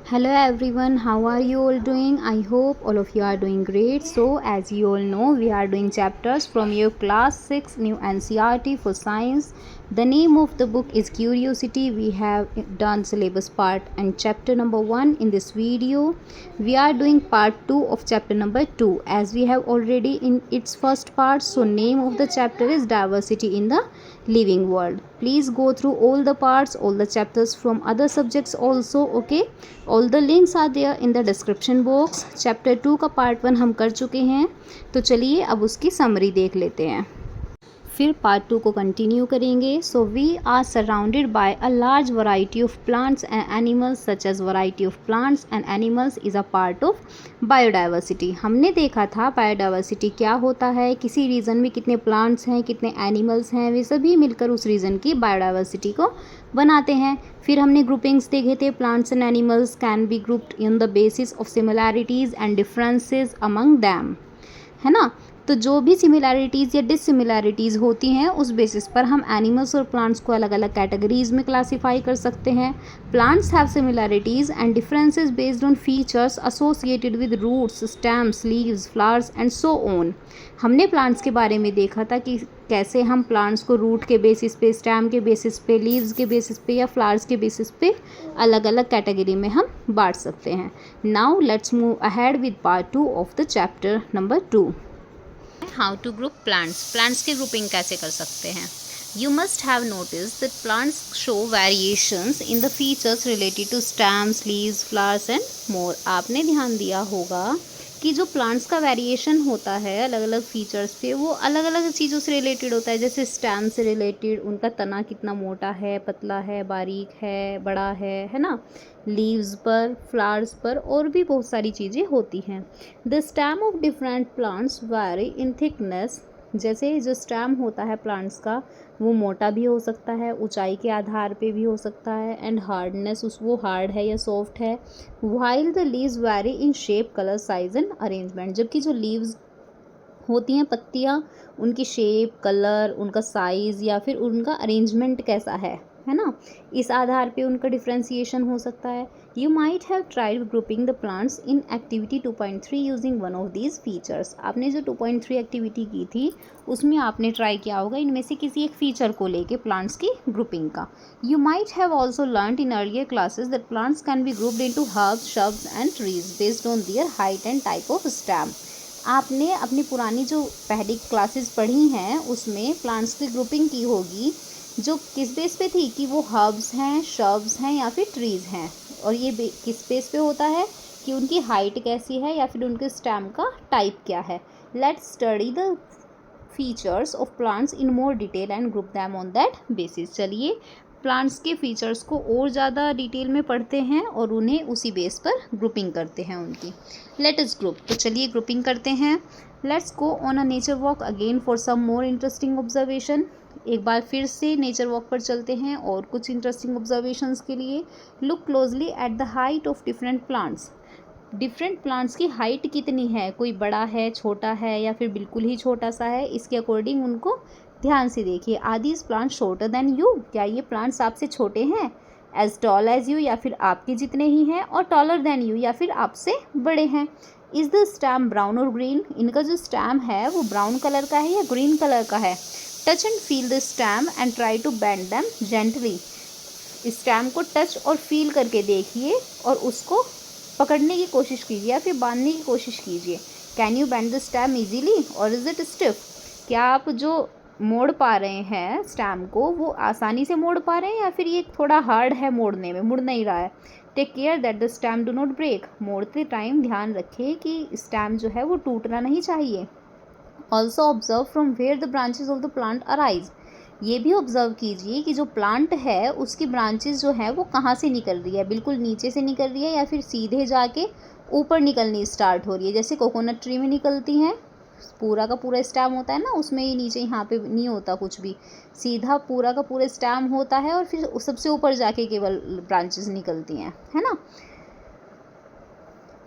Hello everyone, how are you all doing? I hope all of you are doing great. So, as you all know, we are doing chapters from your class 6 new NCERT for science. The name of the book is Curiosity. We have done syllabus part and chapter number 1 in this video. We are doing part 2 of chapter number 2 as we have already in its first part. So, name of the chapter is Diversity in the Living World. Please go through all the parts, all the chapters from other subjects also, okay? All the links are there in the description box. Chapter 2 का part 1 हम कर चुके हैं, तो चलिए अब उसकी summary देख लेते हैं, फिर पार्ट 2 को कंटिन्यू करेंगे। So we are surrounded by a large variety of plants and animals such as variety of plants and animals is a part of biodiversity. हमने देखा था बायोडाइवर्सिटी क्या होता है, किसी रीजन में कितने प्लांट्स हैं, कितने एनिमल्स हैं, वे सभी मिलकर उस रीजन की बायोडाइवर्सिटी को बनाते हैं। फिर हमने ग्रुपिंग्स देखे थे, plants and animals can be grouped in the basis of similarities and differences among them, है ना। तो जो भी सिमिलैरिटीज़ या डिससिमिलैरिटीज़ होती हैं उस बेसिस पर हम एनिमल्स और प्लांट्स को अलग अलग कैटेगरीज में क्लासीफाई कर सकते हैं। Plants have similarities and differences based on features associated with roots, stems, leaves, flowers and so on. हमने प्लांट्स के बारे में देखा था कि कैसे हम प्लांट्स को रूट के बेसिस पे, स्टेम के बेसिस पे, लीव्स के बेसिस पे या फ्लावर्स के बेसिस पे अलग अलग कैटेगरी में हम बांट सकते हैं। Now let's move ahead with part 2 of the chapter number 2। How to group plants, plants की ग्रुपिंग कैसे कर सकते हैं। You must have notice that plants show variations in the features related to stems, leaves, flowers and more. आपने ध्यान दिया होगा कि जो प्लांट्स का वेरिएशन होता है अलग अलग फीचर्स पे, वो अलग अलग चीज़ों से रिलेटेड होता है। जैसे स्टेम से रिलेटेड उनका तना कितना मोटा है, पतला है, बारीक है, बड़ा है ना। लीव्स पर, फ्लावर्स पर और भी बहुत सारी चीज़ें होती हैं। The stem of different plants very in thickness. जैसे जो स्टेम होता है प्लांट्स का वो मोटा भी हो सकता है, ऊंचाई के आधार पे भी हो सकता है, एंड हार्डनेस उस वो हार्ड है या सॉफ्ट है। While the leaves very in shape, colour, size and arrangement. जबकि जो लीव्स होती हैं, पत्तियाँ, उनकी शेप, कलर, उनका साइज़ या फिर उनका अरेंजमेंट कैसा है ना, इस आधार पे उनका डिफ्रेंसिएशन हो सकता है। You might have tried grouping the plants in activity 2.3 using one of these features. आपने जो 2.3 एक्टिविटी की थी उसमें आपने ट्राई किया होगा इनमें से किसी एक फीचर को लेके प्लांट्स की ग्रुपिंग का। You might have also learn in earlier classes that plants can be grouped into herbs, shrubs and trees based on their height and type of stem. आपने अपनी पुरानी जो पहली क्लासेस पढ़ी हैं उसमें प्लांट्स की ग्रुपिंग की होगी, जो किस बेस पे थी कि वो हर्ब्स हैं, श्रब्स हैं या फिर ट्रीज़ हैं। और ये किस बेस पे होता है कि उनकी हाइट कैसी है या फिर उनके स्टेम का टाइप क्या है। Let's study the features of plants in more detail and group them on that basis. चलिए प्लांट्स के फीचर्स को और ज़्यादा डिटेल में पढ़ते हैं और उन्हें उसी बेस पर ग्रुपिंग करते हैं उनकी। लेट अस ग्रुप, तो चलिए ग्रुपिंग करते हैं। Let's go on a nature walk again for some more interesting observation. एक बार फिर से नेचर वॉक पर चलते हैं और कुछ इंटरेस्टिंग ऑब्जर्वेशंस के लिए। Look closely at the height of different plants. Different plants की हाइट कितनी है, कोई बड़ा है, छोटा है या फिर बिल्कुल ही छोटा सा है, इसके अकॉर्डिंग उनको ध्यान से देखिए। Are these plant shorter than you, क्या ये प्लांट्स आपसे छोटे हैं। एज टॉल एज यू, या फिर आपके जितने ही हैं, और टॉलर देन यू, या फिर आपसे बड़े हैं। इज़ द स्टैम ब्राउन और ग्रीन, इनका जो स्टैम है वो ब्राउन कलर का है या ग्रीन कलर का है। Touch and feel the stem and try to bend them gently. Stem को टच और फील करके देखिए और उसको पकड़ने की कोशिश कीजिए या फिर बांधने की कोशिश कीजिए। Can you bend the stem easily और इज़ इट स्टिफ, क्या आप जो मोड़ पा रहे हैं स्टैम को वो आसानी से मोड़ पा रहे हैं या फिर ये थोड़ा हार्ड है मोड़ने में, मुड़ नहीं रहा है। Take care that the stem do not break, मोड़ते टाइम ध्यान रखें कि स्टैम जो है वो टूटना नहीं चाहिए। Also observe from where the branches of the plant arise, ये भी ऑब्जर्व कीजिए कि जो प्लांट है उसकी ब्रांचेस जो है वो कहाँ से निकल रही है, बिल्कुल नीचे से निकल रही है या फिर सीधे जाके ऊपर निकलनी स्टार्ट हो रही है। जैसे कोकोनट ट्री में निकलती हैं, पूरा का पूरा स्टेम होता है ना, उसमें ही नीचे यहाँ पे नहीं होता कुछ भी, सीधा पूरा का पूरा स्टेम होता है और फिर सबसे ऊपर जाके केवल ब्रांचेस निकलती हैं, है ना।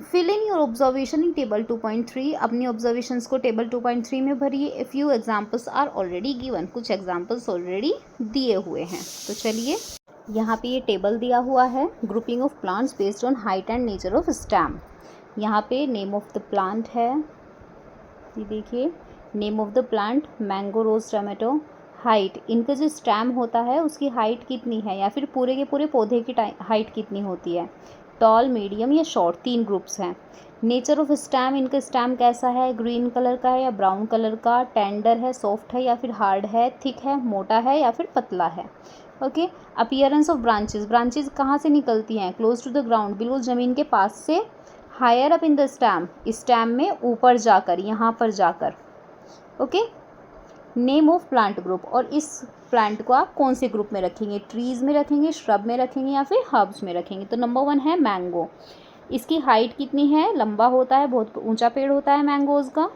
Fill in your observation in table 2.3, अपनी ऑब्जर्वेशंस को टेबल 2.3 में भरिए। A few examples are already given, कुछ एग्जाम्पल्स ऑलरेडी दिए हुए हैं। तो चलिए यहाँ पे ये टेबल दिया हुआ है, grouping of plants based on height and nature of stem. यहाँ पे नेम ऑफ द प्लांट है, ये देखिए name of the plant mango rose tomato. Height, इनका जो स्टेम होता है उसकी हाइट कितनी है, या फिर पूरे के पूरे पौधे की हाइट कितनी होती है। टॉल, मीडियम या शॉर्ट, 3 ग्रुप्स हैं। नेचर ऑफ स्टेम, इनका स्टेम कैसा है, ग्रीन कलर का है या ब्राउन कलर का, टेंडर है, सॉफ्ट है या फिर हार्ड है, थिक है, मोटा है या फिर पतला है। Okay. Appearance of branches, branches कहाँ से निकलती हैं, क्लोज टू द ग्राउंड, बिल्कुल ज़मीन के पास से, higher up in the stem, stem में ऊपर जाकर, यहाँ पर जाकर। Okay. Name of plant group, और इस प्लांट को आप कौन से ग्रुप में रखेंगे, ट्रीज़ में रखेंगे, श्रब में रखेंगे या फिर हर्ब्स में रखेंगे। तो नंबर 1 है मैंगो। इसकी हाइट कितनी है, लंबा होता है, बहुत ऊंचा पेड़ होता है मैंगोज़ का।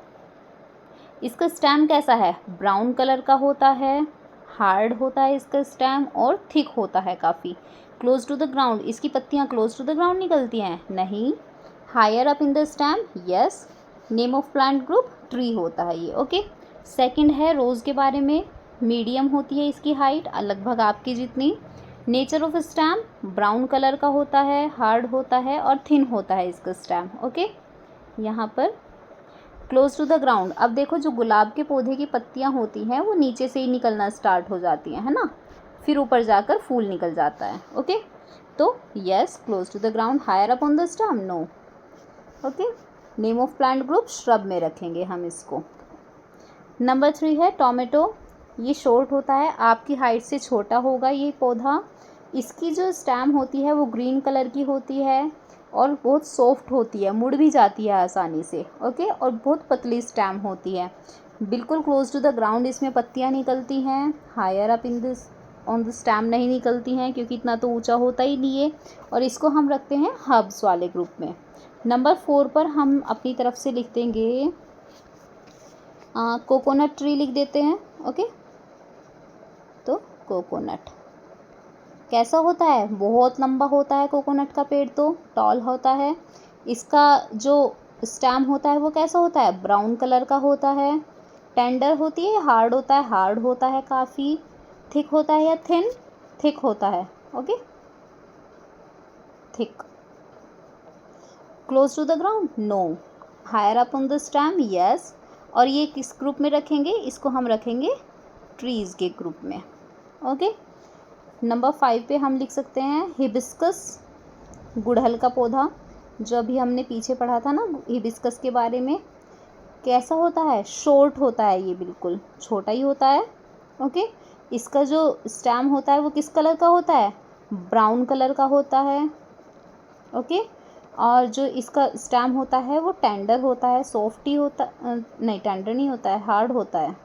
इसका स्टेम कैसा है, ब्राउन कलर का होता है, हार्ड होता है इसका स्टेम और थिक होता है काफ़ी। क्लोज टू द ग्राउंड, इसकी पत्तियाँ क्लोज टू द ग्राउंड निकलती हैं, नहीं। Higher up in the stem, yes. Name of plant group tree होता है ये। ओके। सेकंड है रोज़ के बारे में, मीडियम होती है इसकी हाइट, लगभग आपकी जितनी। Nature of stem, brown colour का होता है, हार्ड होता है और थिन होता है इसका स्टेम। ओके। यहाँ पर क्लोज टू द ग्राउंड, अब देखो जो गुलाब के पौधे की पत्तियाँ होती हैं वो नीचे से ही निकलना स्टार्ट हो जाती हैं, है ना, फिर ऊपर जाकर फूल निकल जाता है। ओके। तो yes, close to the ground. Higher up on the stem, no. Okay. Name of plant group shrub में रखेंगे हम इसको। नंबर 3 है टोमेटो। ये शॉर्ट होता है, आपकी हाइट से छोटा होगा ये पौधा। इसकी जो स्टेम होती है वो ग्रीन कलर की होती है और बहुत सॉफ्ट होती है, मुड़ भी जाती है आसानी से। ओके। और बहुत पतली स्टेम होती है, बिल्कुल क्लोज टू द ग्राउंड इसमें पत्तियाँ निकलती हैं। Higher up in this on the stem नहीं निकलती हैं क्योंकि इतना तो ऊंचा होता ही नहीं है, और इसको हम रखते हैं हर्ब्स वाले ग्रुप में। नंबर 4 पर हम अपनी तरफ से लिख देंगे कोकोनट ट्री लिख देते हैं। ओके। तो कोकोनट कैसा होता है, बहुत लंबा होता है कोकोनट का पेड़, तो टॉल होता है। इसका जो स्टेम होता है वो कैसा होता है, ब्राउन कलर का होता है। टेंडर होती है, हार्ड होता है, हार्ड होता है काफ़ी। थिक होता है या थिन, थिक होता है। Okay. Thick. Close to the ground, no. Higher up on the stem, yes. और ये किस ग्रुप में रखेंगे, इसको हम रखेंगे ट्रीज़ के ग्रुप में। ओके। नंबर 5 पे हम लिख सकते हैं हिबिस्कस, गुड़हल का पौधा, जो अभी हमने पीछे पढ़ा था ना हिबिस्कस के बारे में। कैसा होता है, शॉर्ट होता है, ये बिल्कुल छोटा ही होता है। ओके। इसका जो स्टेम होता है वो किस कलर का होता है, ब्राउन कलर का होता है। ओके। और जो इसका स्टेम होता है वो टेंडर होता है, सॉफ्ट ही होता, नहीं टेंडर नहीं होता है, हार्ड होता है।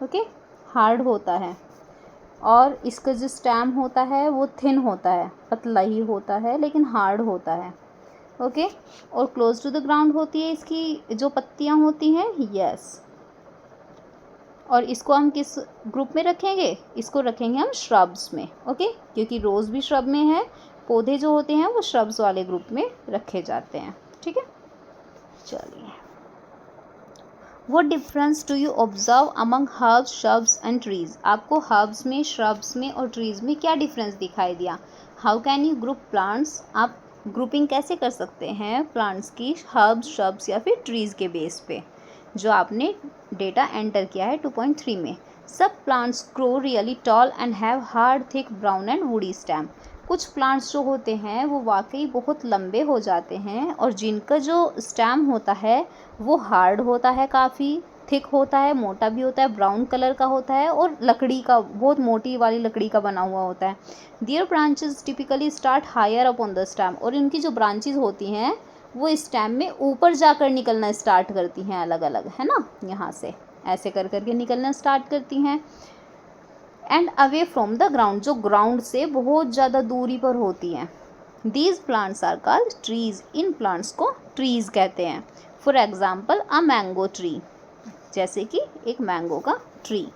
ओके। हार्ड होता है। और इसका जो स्टेम होता है वो थिन होता है, पतला ही होता है लेकिन हार्ड होता है। ओके। और क्लोज टू द ग्राउंड होती है इसकी जो पत्तियां होती हैं, यस। और इसको हम किस ग्रुप में रखेंगे, इसको रखेंगे हम श्रब्स में। ओके। क्योंकि रोज़ भी श्रब में है, पौधे जो होते हैं वो श्रब्स वाले ग्रुप में रखे जाते हैं। ठीक है, चलिए। What difference do you observe among herbs, shrubs and trees? आपको herbs में, shrubs में और trees में क्या डिफरेंस दिखाई दिया? How can you group plants? आप ग्रुपिंग कैसे कर सकते हैं प्लांट्स की herbs, shrubs या फिर trees के बेस पे, जो आपने डेटा एंटर किया है 2.3 में। सब plants grow really tall and have hard, thick, brown and woody stem. कुछ प्लांट्स जो होते हैं वो वाकई बहुत लंबे हो जाते हैं और जिनका जो स्टेम होता है वो हार्ड होता है, काफ़ी थिक होता है, मोटा भी होता है, ब्राउन कलर का होता है और लकड़ी का, बहुत मोटी वाली लकड़ी का बना हुआ होता है। Their branches typically start higher up on the stem. और इनकी जो ब्रांचेस होती हैं वो स्टेम में ऊपर जाकर निकलना स्टार्ट करती हैं, अलग अलग, है ना, यहाँ से ऐसे कर करके निकलना स्टार्ट करती हैं। And away from the ground, जो ग्राउंड से बहुत ज़्यादा दूरी पर होती हैं। These plants are called trees. इन प्लांट्स को ट्रीज कहते हैं। For example a mango tree, जैसे कि एक मैंगो का ट्री।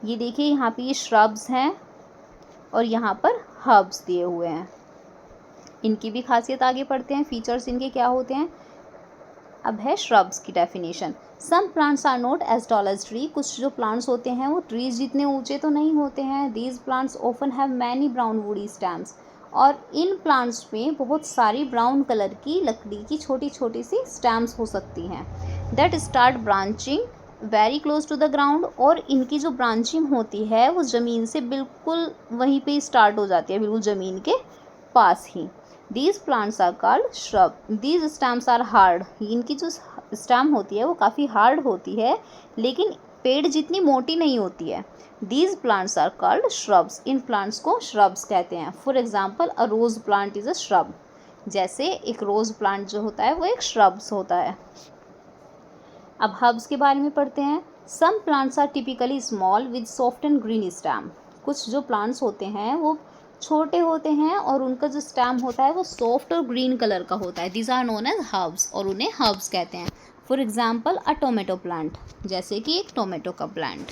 ये देखिए यहाँ पे ये श्रब्स हैं और यहाँ पर हर्ब्स दिए हुए हैं। इनकी भी खासियत आगे पढ़ते हैं, फीचर्स इनके क्या होते हैं। अब है shrubs की definition. Some plants are not as tall as tree। कुछ जो प्लांट्स होते हैं वो ट्रीज जितने ऊंचे तो नहीं होते हैं। These plants often have many brown woody stems। और इन प्लांट्स में बहुत सारी ब्राउन कलर की लकड़ी की छोटी छोटी सी स्टेम्स हो सकती हैं। That start branching very close to the ground. और इनकी जो ब्रांचिंग होती है वो ज़मीन से बिल्कुल वहीं पे स्टार्ट हो जाती है, बिल्कुल ज़मीन के पास ही। These plants are called shrub. These stems are hard. इनकी जो स्टेम होती है वो काफ़ी हार्ड होती है, लेकिन पेड़ जितनी मोटी नहीं होती है। These plants are called shrubs. इन प्लांट्स को श्रब्स कहते हैं। For example a rose plant is a shrub. जैसे एक रोज़ प्लांट जो होता है वो एक श्रब्स होता है। अब हर्ब्स के बारे में पढ़ते हैं। Some plants are typically small with soft and green stem. कुछ जो प्लांट्स होते हैं वो छोटे होते हैं और उनका जो स्टेम होता है वो सॉफ्ट और ग्रीन कलर का होता है। These are known as herbs और उन्हें हर्ब्स कहते हैं। For example a tomato plant, जैसे कि एक टोमेटो का plant.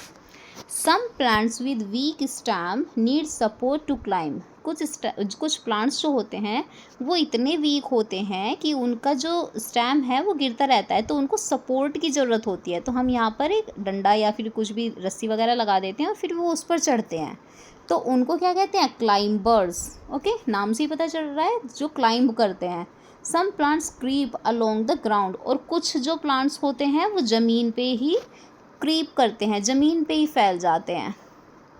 Some plants with weak stem need support to climb. कुछ प्लांट्स जो होते हैं वो इतने वीक होते हैं कि उनका जो स्टेम है वो गिरता रहता है, तो उनको सपोर्ट की ज़रूरत होती है। तो हम यहाँ पर एक डंडा या फिर कुछ भी रस्सी वगैरह लगा देते हैं और फिर वो उस पर चढ़ते हैं, तो उनको क्या कहते हैं? क्लाइंबर्स। ओके, नाम से ही पता चल रहा है जो क्लाइंब करते हैं। Some plants creep along the ground. और कुछ जो प्लांट्स होते हैं वो ज़मीन पे ही क्रीप करते हैं, ज़मीन पे ही फैल जाते हैं।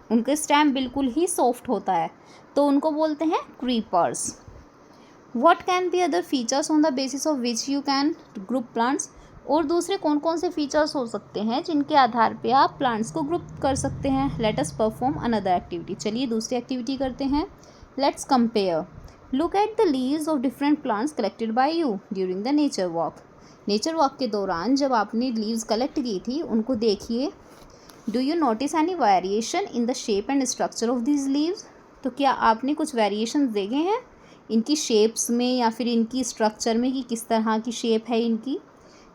उनका स्टेम बिल्कुल ही सॉफ्ट होता है, तो उनको बोलते हैं creepers. What can be other features on the basis of which you can group plants. और दूसरे कौन कौन से फीचर्स हो सकते हैं जिनके आधार पे आप प्लांट्स को ग्रुप कर सकते हैं। Let us perform another activity. चलिए दूसरी एक्टिविटी करते हैं। Let's compare. Look at the leaves of different plants collected by you during the nature walk. Nature walk के दौरान जब आपने लीव्स कलेक्ट की थी उनको देखिए। Do you notice any variation in the shape and structure of this leaves. तो क्या आपने कुछ वेरिएशन देखे हैं इनकी शेप्स में या फिर इनकी स्ट्रक्चर में कि किस तरह की शेप है इनकी।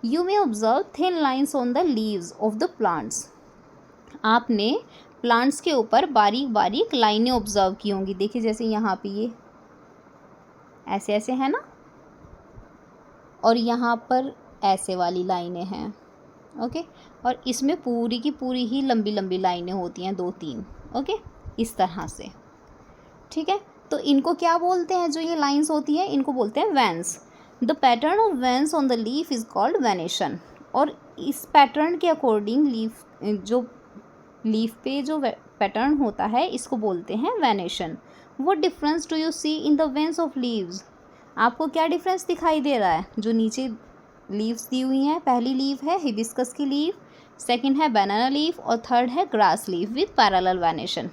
You may observe thin lines on the leaves of the plants. आपने प्लांट्स के ऊपर बारीक बारीक लाइनें ऑब्जर्व की होंगी। देखिए जैसे यहाँ पे ये ऐसे ऐसे है ना, और यहाँ पर ऐसे वाली लाइनें हैं। ओके, और इसमें पूरी की पूरी ही लंबी लंबी लाइनें होती हैं, 2-3। ओके, इस तरह से। ठीक है, तो इनको क्या बोलते हैं? जो ये लाइंस होती हैं इनको बोलते हैं veins. The pattern of veins on the leaf is called venation. और इस पैटर्न के अकॉर्डिंग लीफ पे जो पैटर्न होता है इसको बोलते हैं venation. What difference do you see in the veins of leaves. आपको क्या डिफरेंस दिखाई दे रहा है? जो नीचे लीव्स दी हुई हैं, पहली लीफ है हिबिस्कस की लीफ, सेकंड है बनाना लीफ और थर्ड है grass leaf with parallel venation.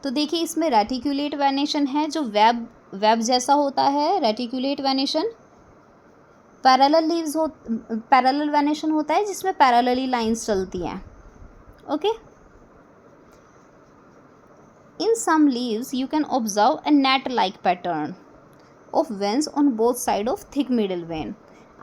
तो देखिए इसमें रेटिकुलेट वेनेशन है जो वेब जैसा होता है, रेटिकुलेट वेनेशन। पैरेलल वेनेशन होता है जिसमें पैरेलली लाइंस चलती हैं। Okay, in some leaves you can observe a net like pattern of veins on both side of thick middle vein.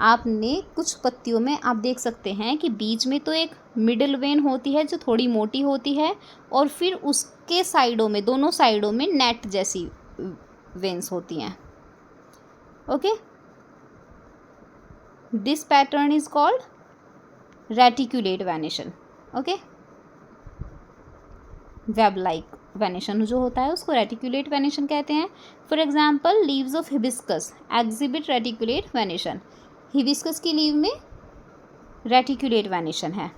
आपने कुछ पत्तियों में आप देख सकते हैं कि बीच में तो एक मिडल वेन होती है जो थोड़ी मोटी होती है, और फिर उसके साइडों में, दोनों साइडों में नेट जैसी वेन्स होती हैं। Okay, this pattern is called reticulate venation. Okay, web like venation जो होता है उसको रेटिकुलेट वेनेशन कहते हैं। For example leaves of hibiscus exhibit reticulate venation. Hibiscus की लीव में रेटिकुलेट वेनेशन है।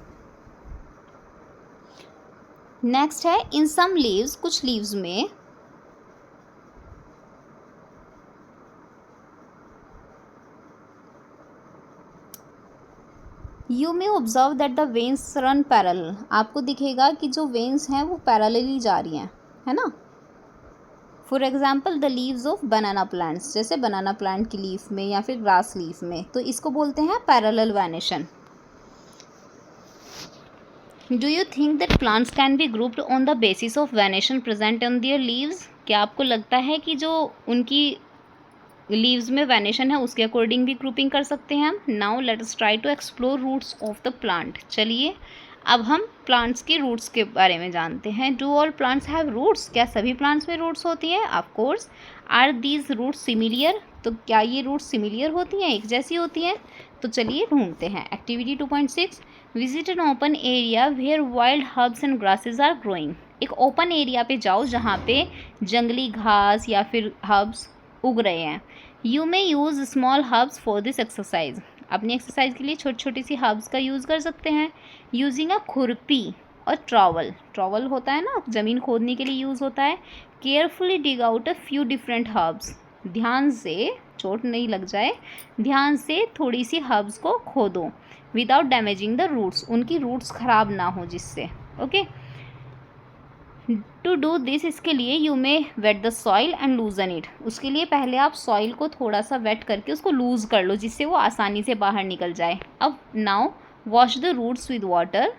नेक्स्ट है इन सम लीव्स, कुछ लीव्स में you may observe that the veins run parallel. आपको दिखेगा कि जो वेन्स हैं वो पैरेलली जा रही हैं, है ना। For example the leaves of banana plants, जैसे बनाना प्लांट की लीफ में या फिर ग्रास लीफ में, तो इसको बोलते हैं parallel venation. Do you think that plants can be grouped on the basis of venation present on their leaves. क्या आपको लगता है कि जो उनकी लीव्स में वेनेशन है उसके अकॉर्डिंग भी ग्रुपिंग कर सकते हैं हम। Now let us try to explore roots of the plant. चलिए अब हम प्लांट्स के रूट्स के बारे में जानते हैं। Do all plants have roots. क्या सभी प्लांट्स में रूट्स होती हैं? Of course. Are these roots similar. तो क्या ये रूट्स सिमिलियर होती हैं, एक जैसी होती हैं? तो चलिए ढूंढते हैं। Activity 2.6, visit an open area where wild herbs and grasses are growing. एक ओपन एरिया पे जाओ जहाँ पे जंगली घास या फिर हर्ब्स उग रहे हैं। You may use small herbs for this exercise. अपनी एक्सरसाइज के लिए छोटी छोटी सी हर्ब्स का यूज़ कर सकते हैं। यूजिंग अ खुरपी और ट्रॉवल, ट्रॉवल होता है ना, ज़मीन खोदने के लिए यूज़ होता है। Carefully dig out a few different herbs. ध्यान से, चोट नहीं लग जाए, ध्यान से थोड़ी सी हर्ब्स को खोदो विदाउट डैमेजिंग द रूट्स, उनकी रूट्स ख़राब ना हो जिससे। ओके, टू डू दिस, इसके लिए you may wet the soil and loosen it. उसके लिए पहले आप सॉइल को थोड़ा सा वेट करके उसको लूज़ कर लो जिससे वो आसानी से बाहर निकल जाए। अब now wash the roots with water.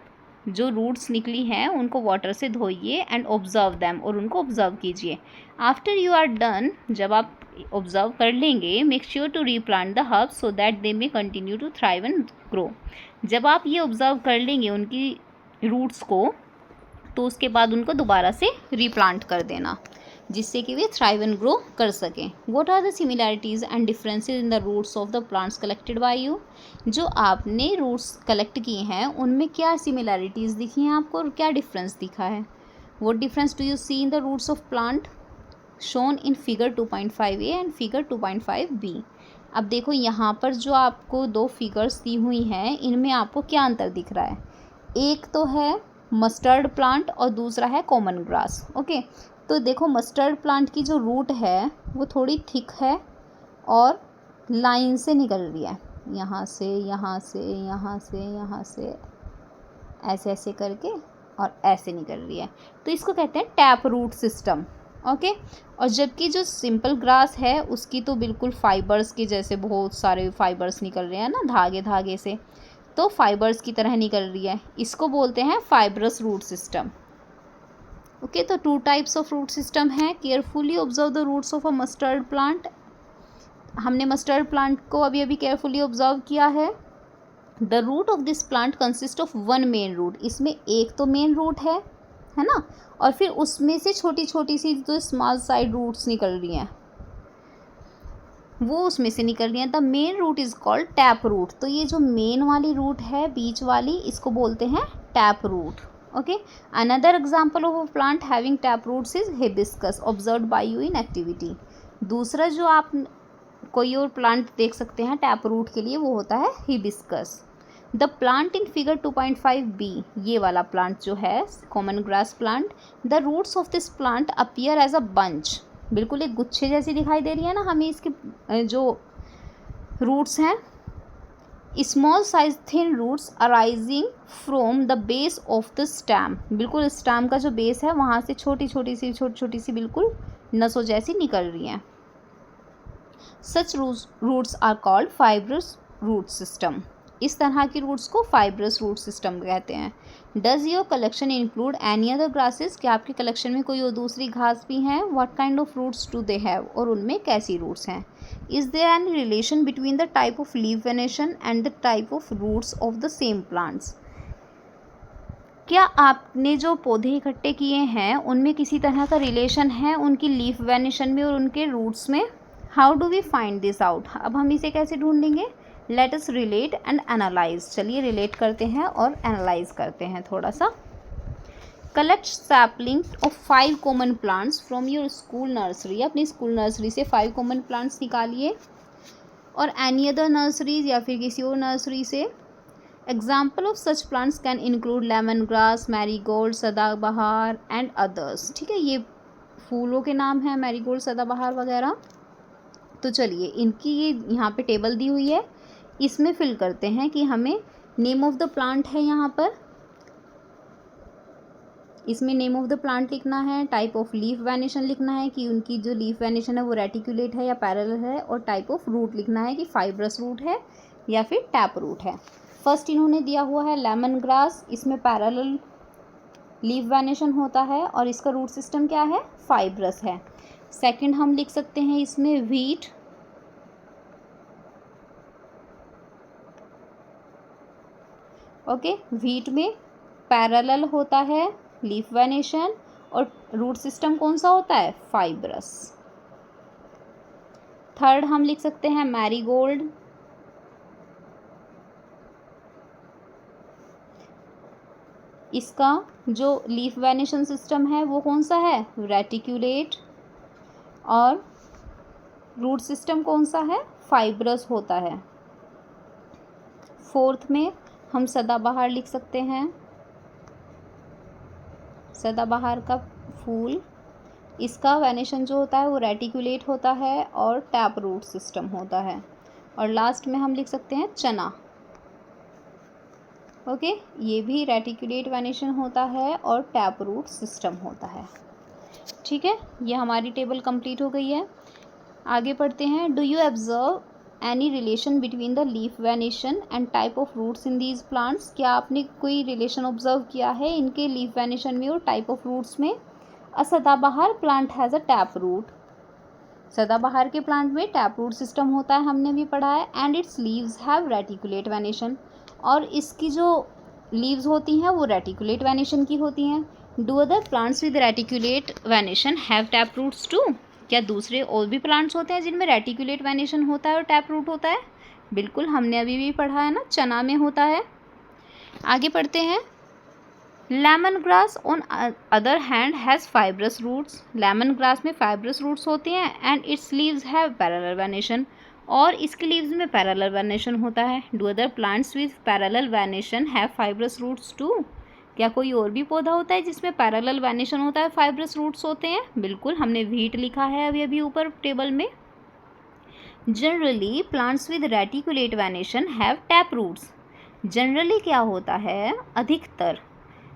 जो रूट्स निकली हैं उनको वाटर से धोइए एंड ऑब्जर्व दैम, और उनको ऑब्जर्व कीजिए। आफ्टर यू आर डन, जब आप ऑब्जर्व कर लेंगे, make sure to replant the herbs so that they may continue to thrive and grow. जब आप ये ऑब्जर्व कर लेंगे उनकी रूट्स को, तो उसके बाद उनको दोबारा से रीप्लांट कर देना जिससे कि वे थ्राइव एंड ग्रो कर सकें। What are the similarities and differences in the roots of the plants collected by you. जो आपने रूट्स कलेक्ट किए हैं उनमें क्या सिमिलैरिटीज़ दिखी हैं आपको और क्या डिफरेंस दिखा है। What difference do you see in the roots of plant shown in figure 2.5a and figure 2.5b। अब देखो यहाँ पर जो आपको दो फिगर्स दी हुई हैं इनमें आपको क्या अंतर दिख रहा है। एक तो है मस्टर्ड प्लांट और दूसरा है कॉमन ग्रास। ओके, तो देखो मस्टर्ड प्लांट की जो रूट है वो थोड़ी थिक है और लाइन से निकल रही है, यहाँ से यहाँ से यहाँ से यहाँ से ऐसे ऐसे करके और ऐसे निकल रही है, तो इसको कहते हैं टैप रूट सिस्टम। ओके, और जबकि जो सिंपल ग्रास है उसकी तो बिल्कुल फाइबर्स के जैसे बहुत सारे फाइबर्स निकल रहे हैं ना, धागे धागे से, तो फाइबर्स की तरह निकल रही है, इसको बोलते हैं फाइब्रस रूट सिस्टम। ओके, तो two types of root system है। Carefully observe the roots of a mustard plant. हमने मस्टर्ड प्लांट को अभी अभी केयरफुली ऑब्जर्व किया है। The root of this plant consist of one main root. इसमें एक तो मेन रूट है ना, और फिर उसमें से छोटी छोटी सी जो स्मॉल साइड रूट्स निकल रही हैं वो उसमें से निकल रही हैं। The main root is called tap root. तो ये जो मेन वाली रूट है बीच वाली, इसको बोलते हैं tap root. Okay, another example of a plant having tap roots is hibiscus observed by you in activity. दूसरा जो आप कोई और प्लांट देख सकते हैं टैप रूट के लिए वो होता है hibiscus. The plant in figure 2.5b, ये वाला प्लांट जो है common grass plant, the roots of this plant appear as a bunch. बिल्कुल एक गुच्छे जैसी दिखाई दे रही है ना हमें इसके जो रूट्स हैं। Small size thin roots arising from the base of the stem. बिल्कुल स्टैम का जो बेस है वहाँ से छोटी छोटी सी बिल्कुल नसों जैसी निकल रही हैं। Such roots are called fibrous root system. इस तरह की रूट्स को फाइब्रस रूट सिस्टम कहते हैं। Does your collection include any other grasses. क्या आपके कलेक्शन में कोई और दूसरी घास भी हैं। What kind of roots do they have, और उनमें कैसी रूट्स हैं। Is there any relation between the type of leaf venation and the type of roots of the same plants. क्या आपने जो पौधे इकट्ठे किए हैं उनमें किसी तरह का रिलेशन है उनकी लीफ वेनेशन में और उनके रूट्स में। How do we find this out. अब हम इसे कैसे ढूंढेंगे। Let us relate and analyse. चलिए रिलेट करते हैं और एनालाइज करते हैं थोड़ा सा। Collect sapling of 5 common plants from your school nursery. अपनी स्कूल नर्सरी से 5 कॉमन प्लांट्स निकालिए, और एनी अदर नर्सरीज या फिर किसी और नर्सरी से। Example of such plants can include lemon grass, marigold, सदाबहार एंड अदर्स। ठीक है, ये फूलों के नाम हैं, मैरीगोल्ड, सदाबहार वगैरह। तो चलिए इनकी ये यहाँ पे टेबल दी हुई है, इसमें फिल करते हैं कि हमें नेम ऑफ द प्लांट है यहाँ पर, इसमें नेम ऑफ द प्लांट लिखना है, टाइप ऑफ लीफ वेनेशन लिखना है कि उनकी जो लीफ वेनेशन है वो रेटिकुलेट है या पैरेलल है, और टाइप ऑफ रूट लिखना है कि फाइब्रस रूट है या फिर टैप रूट है। फर्स्ट इन्होंने दिया हुआ है लेमन ग्रास, इसमें पैरेलल लीफ वेनेशन होता है और इसका रूट सिस्टम क्या है, फाइब्रस है। सेकंड हम लिख सकते हैं इसमें व्हीट, ओके, व्हीट में पैरेलल होता है लीफ वेनेशन और रूट सिस्टम कौन सा होता है, फाइब्रस। थर्ड हम लिख सकते हैं मैरीगोल्ड, इसका जो लीफ वेनेशन सिस्टम है वो कौन सा है, रेटिकुलेट, और रूट सिस्टम कौन सा है, फाइब्रस होता है। फोर्थ में हम सदाबहार लिख सकते हैं, सदाबहार का फूल, इसका वेनेशन जो होता है वो रेटिकुलेट होता है और टैप रूट सिस्टम होता है। और लास्ट में हम लिख सकते हैं चना। ओके, ये भी रेटिकुलेट वेनेशन होता है और टैप रूट सिस्टम होता है। ठीक है, ये हमारी टेबल कंप्लीट हो गई है। आगे पढ़ते हैं। Do you observe any relation between the leaf venation and type of roots in these plants? क्या आपने कोई रिलेशन ऑब्जर्व किया है इनके लीफ वेनेशन में और टाइप ऑफ रूट्स में? अ सदाबहार plant has a tap root, सदाबहार के प्लांट में टैप रूट सिस्टम होता है, हमने भी पढ़ा है। And its leaves have reticulate venation, और इसकी जो लीव्स होती हैं वो रेटिकुलेट वेनेशन की होती हैं। Do other plants with reticulate venation have tap roots too? क्या दूसरे और भी प्लांट्स होते हैं जिनमें रेटिकुलेट वेनेशन होता है और टैप रूट होता है? बिल्कुल, हमने अभी भी पढ़ा है ना, चना में होता है। आगे पढ़ते हैं। Lemon grass on other hand has fibrous roots, lemon grass में फाइब्रस रूट्स होते हैं। And its leaves have parallel venation, और इसके लीव्स में पैरेलल वेनेशन होता है। Do other plants with parallel venation have fibrous roots too? क्या कोई और भी पौधा होता है जिसमें पैरेलल वेनेशन होता है, फाइब्रस रूट्स होते हैं? बिल्कुल, हमने व्हीट लिखा है अभी अभी ऊपर टेबल में। Generally plants with reticulate venation have tap roots, generally क्या होता है, अधिकतर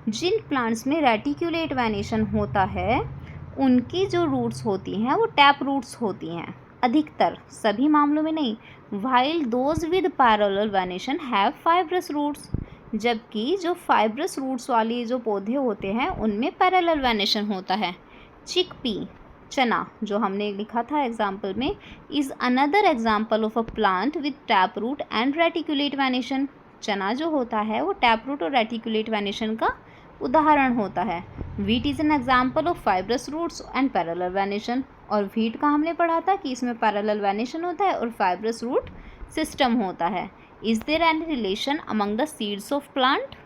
जिन प्लांट्स में रेटिकुलेट वेनेशन होता है उनकी जो रूट्स होती हैं वो टैप रूट्स होती हैं, अधिकतर, सभी मामलों में नहीं। While those with parallel venation have fibrous roots, जबकि जो फाइब्रस रूट्स वाली जो पौधे होते हैं उनमें पैरेलल वेनेशन होता है। चिकपी, चना, जो हमने लिखा था एग्जाम्पल में, is another example of a plant with tap root and reticulate venation. चना जो होता है वो टैप रूट और रेटिकुलेट वेनेशन का उदाहरण होता है। Wheat is an example of fibrous roots and parallel venation, और व्हीट का हमने पढ़ा था कि इसमें पैरेलल वेनेशन होता है और फाइब्रस रूट सिस्टम होता है। Is there any relation among the seeds of plant?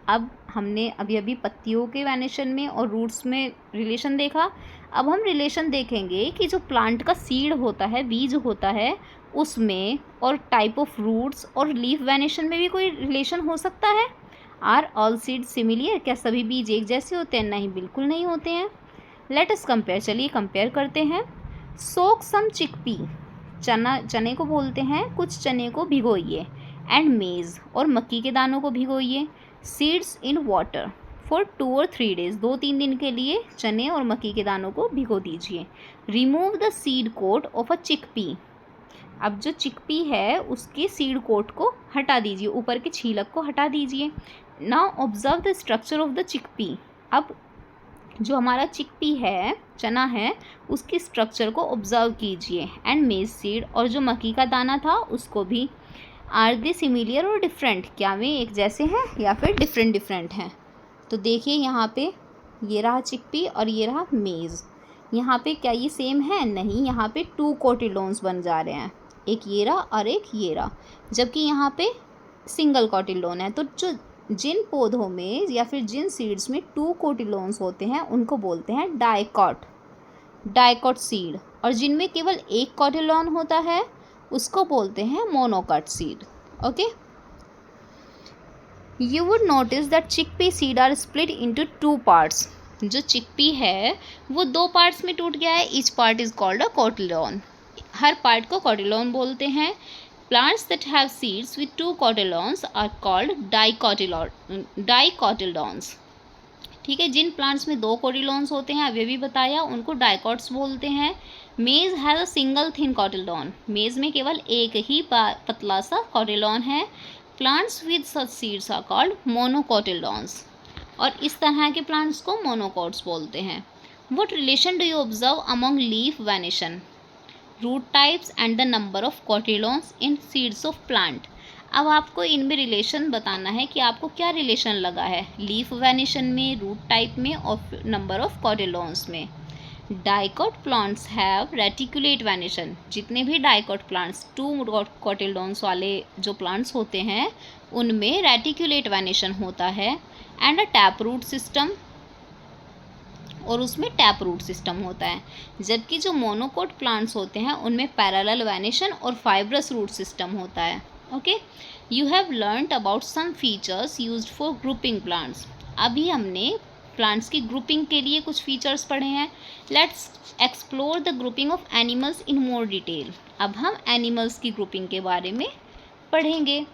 अब हमने अभी अभी पत्तियों के वेनेशन में और रूट्स में रिलेशन देखा, अब हम रिलेशन देखेंगे कि जो प्लांट का सीड होता है, बीज होता है, उसमें और टाइप ऑफ रूट्स और लीफ वेनेशन में भी कोई रिलेशन हो सकता है। Are all seed similar? क्या सभी बीज एक जैसे होते हैं? नहीं, बिल्कुल नहीं होते हैं। लेट अस कंपेयर, चलिए कंपेयर करते हैं। सोक सम चिकपी, चने को बोलते हैं, कुछ चने को भिगोइए। एंड मेज़, और मक्की के दानों को भिगोइए। Seeds in water for 2 or 3 days, 2-3 दिन के लिए चने और मक्की के दानों को भिगो दीजिए। Remove the seed coat of a chickpea, अब जो चिकपी है उसके सीड कोट को हटा दीजिए, ऊपर के छीलक को हटा दीजिए। Now observe the structure of the chickpea, अब जो हमारा चिकपी है, चना है, उसकी स्ट्रक्चर को ऑब्जर्व कीजिए। एंड मेज सीड, और जो मक्की का दाना था उसको भी। आर दे सिमिलियर और डिफरेंट? क्या वे एक जैसे हैं या फिर डिफरेंट डिफरेंट हैं? तो देखिए यहाँ पे ये रहा चिकपी और ये रहा मेज़, यहाँ पे क्या ये सेम है? नहीं, यहाँ पे 2 कोटिलोन्स बन जा रहे हैं, एक ये रहा और एक ये रहा, जबकि यहाँ पे सिंगल कोटिलोन है। तो जो जिन पौधों में या फिर जिन सीड्स में 2 कोटिलोन्स होते हैं उनको बोलते हैं डाइकॉट, डाइकॉट सीड, और जिनमें केवल एक कोटिलोन होता है उसको बोलते हैं monocot seed. Okay, you would notice that chickpea seed are split into 2 parts, जो चिकपी है वो 2 पार्ट्स में टूट गया है। Each part is called a cotyledon, हर पार्ट को कोटिलोन बोलते हैं। Plants that have seeds with 2 cotyledons are called dicotyledons. ठीक है, जिन प्लांट्स में 2 कोटिलोन्स होते हैं, अभी भी बताया, उनको डाइकॉट्स बोलते हैं। Maize has a single thin cotyledon, maize में केवल एक ही पतला सा कोटिलोन है। Plants with such seeds are called monocotyledons, और इस तरह के प्लांट्स को मोनोकोट्स बोलते हैं। What relation do you observe among leaf venation, root types and the number of cotyledons in seeds of plant? अब आपको इनमें रिलेशन बताना है कि आपको क्या रिलेशन लगा है लीफ वेनेशन में, रूट टाइप में और नंबर ऑफ कोटिलोन्स में। Dicot plants have reticulate venation, जितने भी डाइकॉट प्लांट्स 2 कोटिलोन्स वाले जो प्लांट्स होते हैं उनमें रेटिकुलेट वेनेशन होता है। And a tap root system, और उसमें टैप रूट सिस्टम होता है। जबकि जो मोनोकोट प्लांट्स होते हैं उनमें पैरेलल वेनेशन और फाइब्रस रूट सिस्टम होता है। Okay, you have learned about some features used for grouping plants. अभी हमने प्लांट्स की ग्रुपिंग के लिए कुछ फीचर्स पढ़े हैं। Let's explore the grouping of animals in more detail. अब हम एनिमल्स की ग्रुपिंग के बारे में पढ़ेंगे।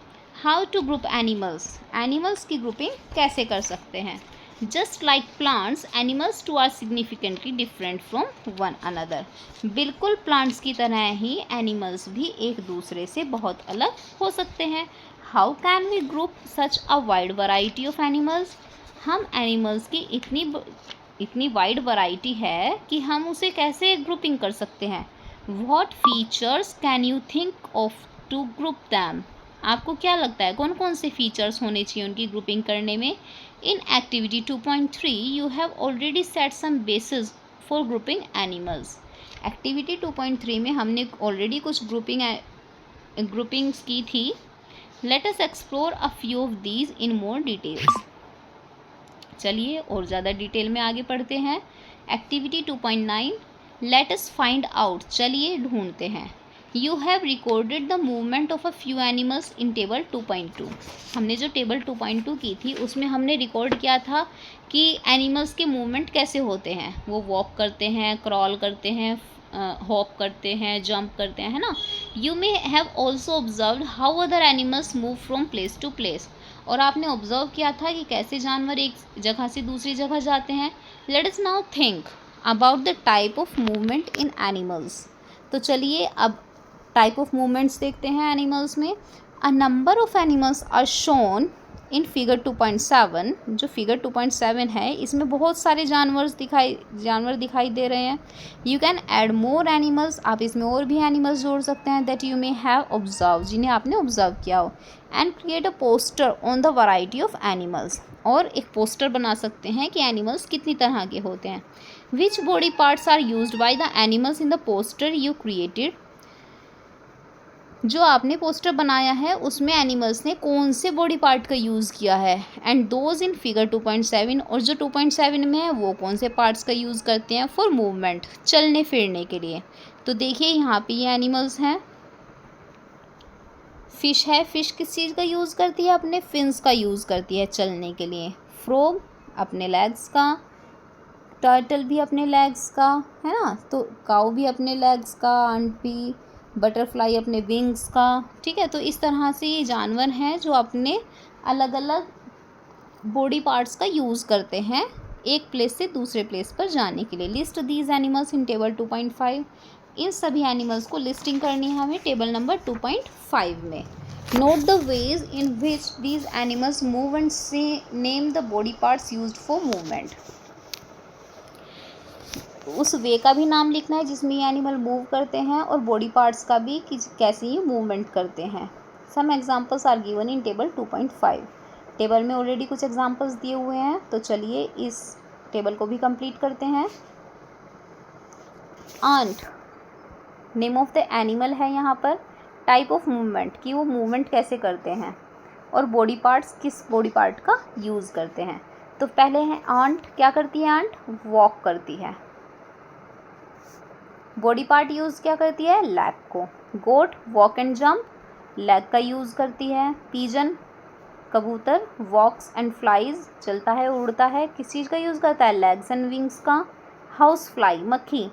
How to group animals, animals की ग्रुपिंग कैसे कर सकते हैं। Just like plants, animals too are significantly different from one another. बिल्कुल प्लांट्स की तरह ही एनिमल्स भी एक दूसरे से बहुत अलग हो सकते हैं। How can we group such a wide variety of animals. हम एनिमल्स की इतनी वाइड वैरायटी है कि हम उसे कैसे ग्रुपिंग कर सकते हैं। What features can you think of to group them. आपको क्या लगता है कौन कौन से फीचर्स होने चाहिए उनकी ग्रुपिंग करने में। In activity 2.3 you have already set some basis for grouping animals. Activity 2.3 में हमने ऑलरेडी कुछ ग्रुपिंग्स की थी। Let us explore a few of these in more details. चलिए और ज़्यादा डिटेल में आगे पढ़ते हैं। Activity 2.9 let us find out, चलिए ढूंढते हैं। You have recorded the movement of a few animals in table 2.2। हमने जो टेबल 2.2 की थी उसमें हमने रिकॉर्ड किया था कि एनिमल्स के मूवमेंट कैसे होते हैं। वो वॉक करते हैं, क्रॉल करते हैं, हॉप करते हैं, जंप करते हैं, है ना। You may have also observe how other animals move from place to place. और आपने ऑब्जर्व किया था कि कैसे जानवर एक जगह से दूसरी जगह जाते हैं। Let us now think about the type of movement in animals. तो चलिए अब टाइप ऑफ मूवमेंट्स देखते हैं एनिमल्स में। A number of animals are shown in figure 2.7। जो फिगर 2.7 है इसमें बहुत सारे जानवर दिखाई दे रहे हैं। You can add more animals, आप इसमें और भी एनिमल्स जोड़ सकते हैं that you may have observe, जिन्हें आपने ऑब्जर्व किया हो। And create a poster on the variety of animals, और एक पोस्टर बना सकते हैं कि एनिमल्स कितनी तरह के होते हैं। Which body parts are used by the animals in the poster you created. जो आपने पोस्टर बनाया है उसमें एनिमल्स ने कौन से बॉडी पार्ट का यूज़ किया है। एंड दोज इन फिगर 2.7, और जो 2.7 में है वो कौन से पार्ट्स का यूज़ करते हैं फॉर मूवमेंट, चलने फिरने के लिए। तो देखिए यहाँ पे ये एनिमल्स हैं। फ़िश है, फ़िश किस चीज़ का यूज़ करती है, अपने फिन्स का यूज़ करती है चलने के लिए। फ्रॉग अपने लेग्स का, टर्टल भी अपने लेग्स का, है ना। तो काऊ भी अपने लेग्स का, अंट भी, बटरफ्लाई अपने विंग्स का। ठीक है, तो इस तरह से ये जानवर हैं जो अपने अलग अलग बॉडी पार्ट्स का यूज़ करते हैं एक प्लेस से दूसरे प्लेस पर जाने के लिए। List these animals in table 2.5। इन सभी एनिमल्स को लिस्टिंग करनी है हमें टेबल नंबर 2.5 में। Note the ways in which these animals move and से name the body parts used for movement. उस वे का भी नाम लिखना है जिसमें ये एनिमल मूव करते हैं, और बॉडी पार्ट्स का भी कि कैसे ये मूवमेंट करते हैं। Some examples are given in table 2.5। Table में ऑलरेडी कुछ एग्जांपल्स दिए हुए हैं, तो चलिए इस टेबल को भी कंप्लीट करते हैं। Ant name of the animal है यहाँ पर, टाइप ऑफ मूवमेंट कि वो मूवमेंट कैसे करते हैं, और बॉडी पार्ट्स किस बॉडी पार्ट का यूज़ करते हैं। तो पहले है आंट, क्या करती है आंट, वॉक करती है। बॉडी पार्ट यूज़ क्या करती है, लेग को। गोट वॉक एंड जंप, लेग का यूज़ करती है। पीजन कबूतर वॉक्स एंड फ्लाइज, चलता है उड़ता है, किस चीज़ का यूज़ करता है, लेग्स एंड विंग्स का। हाउस फ्लाई मक्खी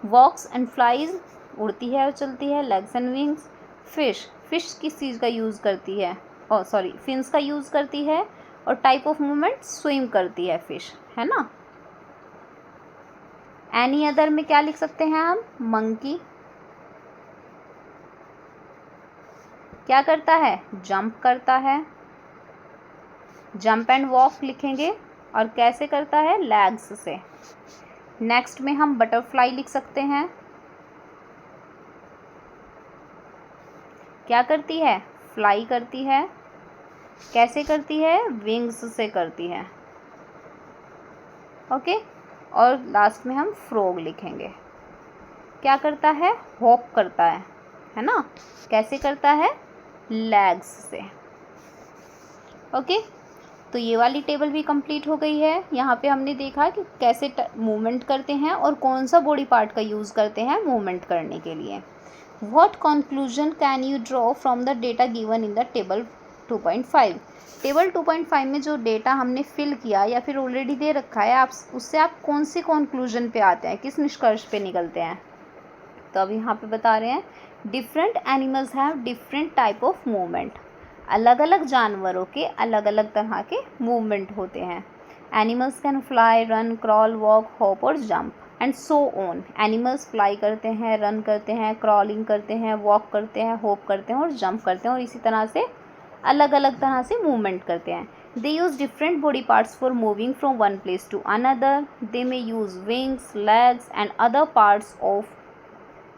वॉक्स एंड फ्लाइज, उड़ती है और चलती है, legs and wings. Fish fish किस चीज़ का यूज़ करती है, फिन्स का यूज़ करती है, और टाइप ऑफ मूवमेंट स्विम करती है फिश, है ना। एनी अदर में क्या लिख सकते हैं हम, मंकी क्या करता है, जंप करता है, जंप एंड वॉक लिखेंगे, और कैसे करता है, लेग्स से। नेक्स्ट में हम बटरफ्लाई लिख सकते हैं, क्या करती है, फ्लाई करती है, कैसे करती है, विंग्स से करती है। ओके, और लास्ट में हम फ्रॉग लिखेंगे, क्या करता है, हॉप करता है ना, कैसे करता है, लेग्स से। ओके, तो ये वाली टेबल भी कंप्लीट हो गई है। यहाँ पे हमने देखा कि कैसे मूवमेंट करते हैं और कौन सा बॉडी पार्ट का यूज़ करते हैं मूवमेंट करने के लिए। What conclusion can you draw from the data given in the table 2.5? Table 2.5 में जो डेटा हमने फिल किया या फिर ऑलरेडी दे रखा है, आप उससे आप कौन से कंक्लूजन पे आते हैं, किस निष्कर्ष पे निकलते हैं? तो अब यहाँ पे बता रहे हैं, different animals have different type of movement. अलग अलग जानवरों के अलग अलग तरह के मूवमेंट होते हैं। Animals can fly, run, crawl, walk, hop और jump and so on. Animals fly करते हैं, रन करते हैं, क्रॉलिंग करते हैं, वॉक करते हैं, हॉप करते हैं और जंप करते हैं और इसी तरह से अलग अलग तरह से मूवमेंट करते हैं। They use different body parts for moving from one place to another. They may use wings, legs and other parts of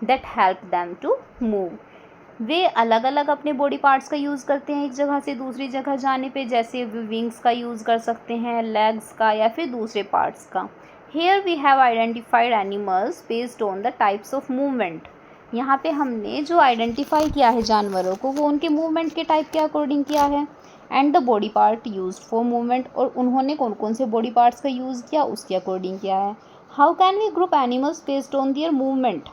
that help them to move. वे अलग अलग अपने बॉडी पार्ट्स का यूज़ करते हैं एक जगह से दूसरी जगह जाने पे, जैसे विंग्स का यूज़ कर सकते हैं, लेग्स का या फिर दूसरे पार्ट्स का। Here we have identified animals based on the types of movement. यहाँ पे हमने जो आइडेंटिफाई किया है जानवरों को, वो उनके मूवमेंट के टाइप के अकॉर्डिंग किया है। And the body part used for movement, और उन्होंने कौन कौन से बॉडी पार्ट्स का यूज़ किया उसके अकॉर्डिंग किया है। How can we group animals based on their movement?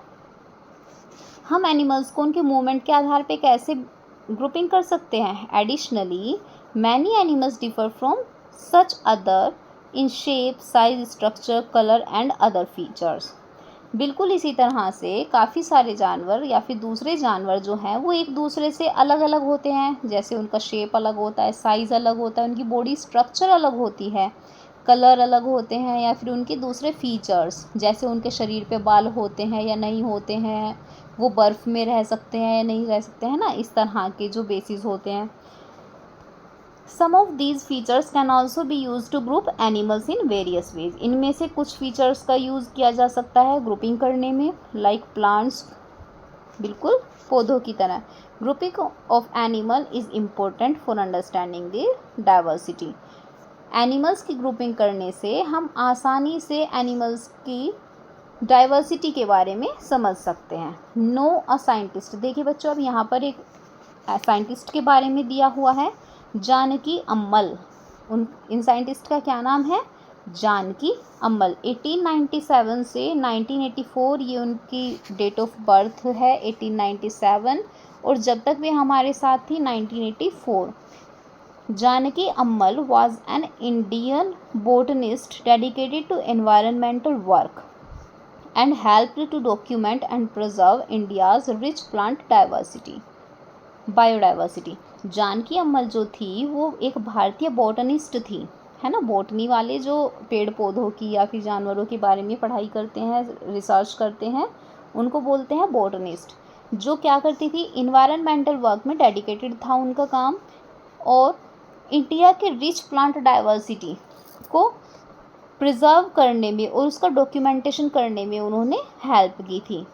हम एनिमल्स को उनके मूवमेंट के आधार पे कैसे ग्रुपिंग कर सकते हैं? Additionally many animals differ from such other in shape, size, structure, colour and other features. बिल्कुल इसी तरह से काफ़ी सारे जानवर या फिर दूसरे जानवर जो हैं वो एक दूसरे से अलग अलग होते हैं, जैसे उनका शेप अलग होता है, साइज़ अलग होता है, उनकी बॉडी स्ट्रक्चर अलग होती है, कलर अलग होते हैं, या फिर उनके दूसरे फीचर्स, जैसे उनके शरीर पे बाल होते हैं या नहीं होते हैं, वो बर्फ़ में रह सकते हैं या नहीं रह सकते हैं ना, इस तरह के जो बेसिस होते हैं। Some of these features can also be used to group animals in various ways. इनमें से कुछ फीचर्स का यूज़ किया जा सकता है ग्रुपिंग करने में, like plants, बिल्कुल पौधों की तरह। Grouping of animal is important for understanding the diversity. Animals की ग्रुपिंग करने से हम आसानी से एनिमल्स की डाइवर्सिटी के बारे में समझ सकते हैं। नो अ साइंटिस्ट, देखिए बच्चों अब यहाँ पर एक साइंटिस्ट के बारे में दिया हुआ है, जानकी अम्मल। इन साइंटिस्ट का क्या नाम है? जानकी अम्मल। 1897 से 1984 ये उनकी डेट ऑफ बर्थ है, 1897, और जब तक वे हमारे साथ थी 1984। Janaki Ammal was an Indian botanist dedicated to environmental work and helped to document and preserve India's rich plant biodiversity. Janaki Ammal जो थी वो एक भारतीय बॉटनिस्ट थी, है ना। बॉटनी वाले जो पेड़ पौधों की या फिर जानवरों के बारे में पढ़ाई करते हैं, रिसर्च करते हैं, उनको बोलते हैं बॉटनिस्ट। जो क्या करती थी, इन्वायरमेंटल वर्क में डेडिकेटेड था उनका काम, और इंडिया के रिच प्लांट डाइवर्सिटी को प्रिजर्व करने में और उसका डॉक्यूमेंटेशन करने में उन्होंने हेल्प की थी।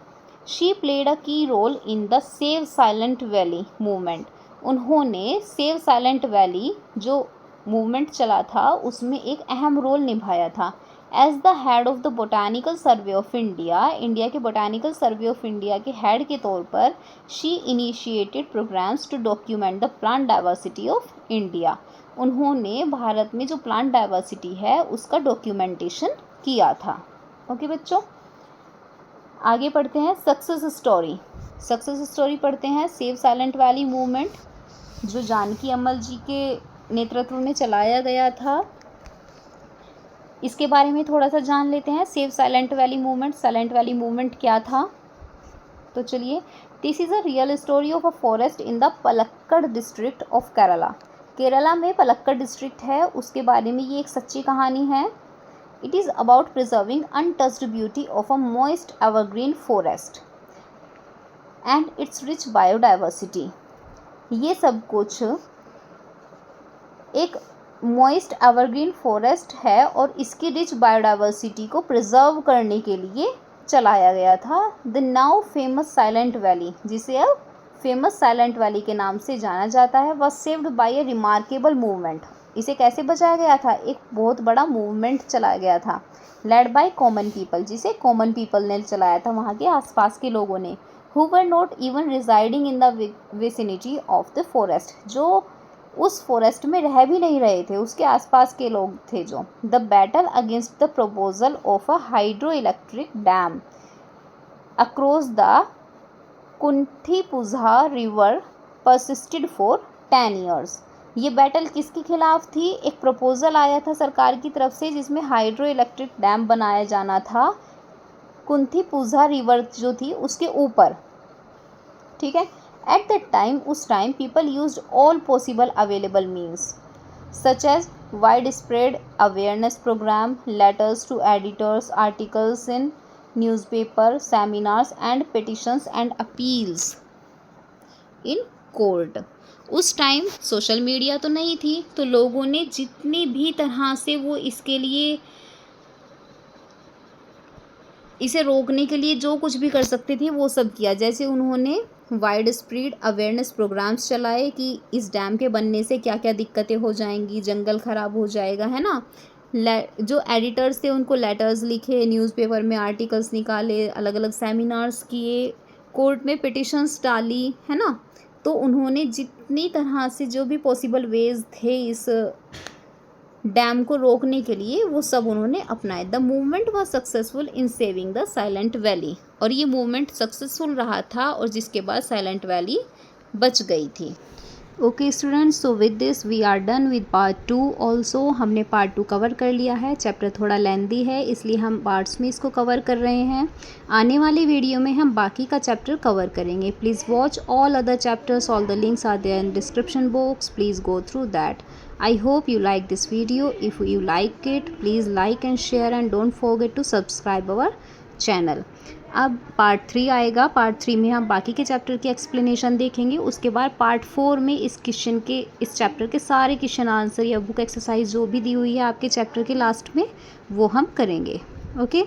She played a key role in the save Silent Valley movement. उन्होंने सेव साइलेंट वैली जो मूवमेंट चला था उसमें एक अहम रोल निभाया था। As the head of the Botanical Survey of India, India के बोटानिकल सर्वे ऑफ इंडिया के हेड के तौर पर she initiated programmes to document the plant diversity of India. उन्होंने भारत में जो प्लांट डाइवर्सिटी है उसका डॉक्यूमेंटेशन किया था। ओके बच्चों, आगे पढ़ते हैं सक्सेस स्टोरी। सक्सेस स्टोरी पढ़ते हैं। सेव साइलेंट वैली मूवमेंट जो जानकी अम्मल जी के नेतृत्व में चलाया गया था, इसके बारे में थोड़ा सा जान लेते हैं। Save Silent Valley movement, silent Valley movement क्या था? तो चलिए, this is a real story of a forest in the Palakkad district of Kerala. Kerala में पलक्कड़ डिस्ट्रिक्ट है, उसके बारे में ये एक सच्ची कहानी है। It is about preserving untouched beauty of a moist evergreen forest and its rich biodiversity। ये सब कुछ एक moist evergreen forest है और इसकी rich biodiversity को preserve करने के लिए चलाया गया था। The now famous Silent Valley, जिसे अब famous Silent Valley के नाम से जाना जाता है, was saved by a remarkable movement। इसे कैसे बचाया गया था? एक बहुत बड़ा मूवमेंट चलाया गया था, लेड बाय कॉमन पीपल, जिसे कॉमन पीपल ने चलाया था, वहाँ के आसपास के लोगों ने। Who were not even residing in the vicinity of the forest, जो उस फॉरेस्ट में रह भी नहीं रहे थे, उसके आसपास के लोग थे जो। The battle against the proposal of a hydro electric dam across the Kunthipuzha river persisted for 10 years. ये बैटल किसके खिलाफ थी? एक प्रपोजल आया था सरकार की तरफ से जिसमें हाइड्रो इलेक्ट्रिक डैम बनाया जाना था कुंठीपुझा रिवर जो थी उसके ऊपर, ठीक है। एट दैट टाइम, उस time people used all possible available means such as wide spread awareness programme, letters to editors, articles in newspaper, seminars and petitions and appeals in court. उस टाइम सोशल मीडिया तो नहीं थी, तो लोगों ने जितनी भी तरह से वो इसके लिए, इसे रोकने के लिए जो कुछ भी कर सकते थे वो सब किया। जैसे उन्होंने वाइड स्प्रेड अवेयरनेस प्रोग्राम्स चलाए कि इस डैम के बनने से क्या क्या दिक्कतें हो जाएंगी, जंगल ख़राब हो जाएगा, है ना। जो एडिटर्स थे उनको लेटर्स लिखे, न्यूज़पेपर में आर्टिकल्स निकाले, अलग अलग सेमिनार्स किए, कोर्ट में पिटिशंस डाली, है ना। तो उन्होंने जितनी तरह से जो भी पॉसिबल वेज थे इस डैम को रोकने के लिए वो सब उन्होंने अपनाए। The movement was successful in saving the silent valley, और ये मूवमेंट सक्सेसफुल रहा था और जिसके बाद साइलेंट वैली बच गई थी। Okay students, so with this we are done with part 2 also. हमने पार्ट 2 कवर कर लिया है। चैप्टर थोड़ा लेंदी है इसलिए हम पार्ट्स में इसको कवर कर रहे हैं। आने वाली वीडियो में हम बाकी का चैप्टर कवर करेंगे। Please watch all other chapters, all the links are there in description box, please go through that. I hope you like this video. If you like it, please like and share and don't forget to subscribe our channel. अब part 3 आएगा। Part 3 में हम बाकी के chapter की explanation देखेंगे। उसके बाद पार्ट 4 में इस चैप्टर के सारे क्वेश्चन आंसर या बुक एक्सरसाइज जो भी दी हुई है आपके चैप्टर के लास्ट में वो हम करेंगे। Okay,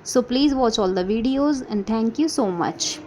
so please watch all the videos and thank you so much.